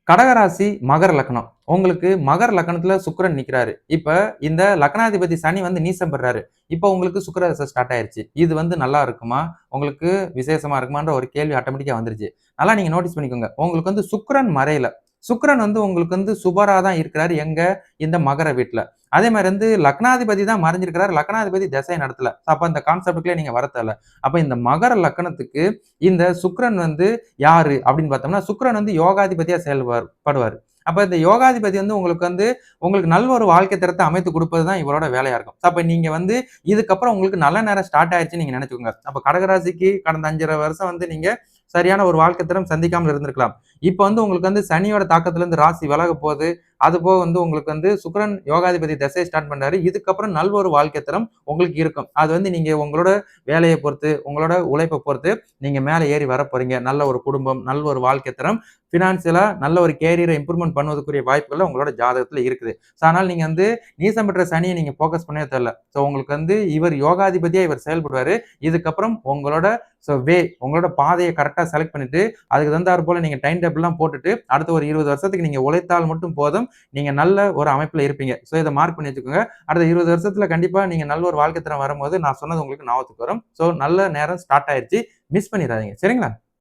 கடகராசி, மகர லக்னம். உங்களுக்கு மகர லக்னத்துல சுக்கிரன் நிக்கிறாரு. இப்ப இந்த லக்னாதிபதி சனி வந்து நீசம் பெறாரு. இப்ப உங்களுக்கு சுக்கிர தசை ஸ்டார்ட் ஆயிருச்சு. இது வந்து நல்லா இருக்குமா? உங்களுக்கு விசேஷமா இருக்குமான்ற ஒரு கேள்வி ஆட்டோமேட்டிக்கா வந்துருச்சு. நல்லா நீங்க நோட்டீஸ் பண்ணிக்கோங்க. உங்களுக்கு வந்து சுக்கிரன் மறையல. சுக்கிரன் வந்து உங்களுக்கு வந்து சுபரா தான் இருக்கிறாரு. எங்க? இந்த மகர வீட்ல. அதே மாரி வந்து லக்னாதிபதி தான் மறைஞ்சிருக்கிறாரு. லக்னாதிபதி திசை நடத்தல. அப்ப இந்த கான்செப்ட்க்குள்ளே நீங்க வர தேவல்ல. அப்ப இந்த மகர லக்னத்துக்கு இந்த சுக்கிரன் வந்து யாரு அப்படின்னு பார்த்தோம்னா, சுக்கிரன் வந்து யோகாதிபதியா படுவாரு. அப்ப இந்த யோகாதிபதி வந்து உங்களுக்கு நல்ல ஒரு வாழ்க்கை தரத்த அமைத்து குடுப்பது தான் இவரோட வேலையா இருக்கும். அப்ப நீங்க வந்து இதுக்கப்புறம் உங்களுக்கு நல்ல நேரம் ஸ்டார்ட் ஆயிருச்சுன்னு நீங்க நெனச்சுக்கோங்க. அப்ப கடகராசிக்கு கடந்த 5 1/2 வருஷம் வந்து நீங்க சரியான ஒரு வாழ்க்கை தரம் சந்திக்காமல் இருந்திருக்கலாம். இப்ப வந்து உங்களுக்கு வந்து சனியோட தாக்கத்திலிருந்து ராசி விலகப் போது. அதுபோக வந்து உங்களுக்கு வந்து சுக்கிரன் யோகாதிபதி திசைய ஸ்டார்ட் பண்றாரு. இதுக்கப்புறம் நல்ல ஒரு வாழ்க்கை தரம் உங்களுக்கு இருக்கும். அது வந்து நீங்க உங்களோட வேலைய பொறுத்து, உங்களோட உழைப்ப பொறுத்து நீங்க மேல ஏறி வரப்போறீங்க. நல்ல ஒரு குடும்பம், நல்ல ஒரு வாழ்க்கை தரம், பினான்சியலா நல்ல ஒரு கேரியர இம்ப்ரூவ்மென்ட் பண்ணுவதற்குரிய வாய்ப்புகள் உங்களோட ஜாதகத்துல இருக்குது. அதனால நீங்க வந்து நீசம் பெற்ற சனிய நீங்க ஃபோக்கஸ் பண்ணவே தேவையில்ல. உங்களுக்கு வந்து இவர் யோகாதிபதியா இவர் செயல்படுவாரு. இதுக்கப்புறம் உங்களோட உங்களோட பாதைய கரெக்ட்டா செலக்ட் பண்ணிட்டு, அதுக்கு தகுந்தாற் போல நீங்க டைம் டேபிள்லாம் போட்டுட்டு, அடுத்த ஒரு 20 வருஷத்துக்கு நீங்க உழைத்தால் மட்டும் போதும். நீங்க நல்ல ஒரு அமைப்புல இருப்பீங்க. இத மார்க் பண்ணி வச்சுக்கோங்க. அடுத்த 20 வருஷத்துல கண்டிப்பா நீங்க நல்ல ஒரு வாழ்க்கை தரம் வரும்போது, நான் சொன்னது உங்களுக்கு ஞாபகத்துக்கு வரும். நல்ல நேரம் ஸ்டார்ட் ஆயிருச்சு. மிஸ் பண்ணிறாதீங்க. சரிங்களா?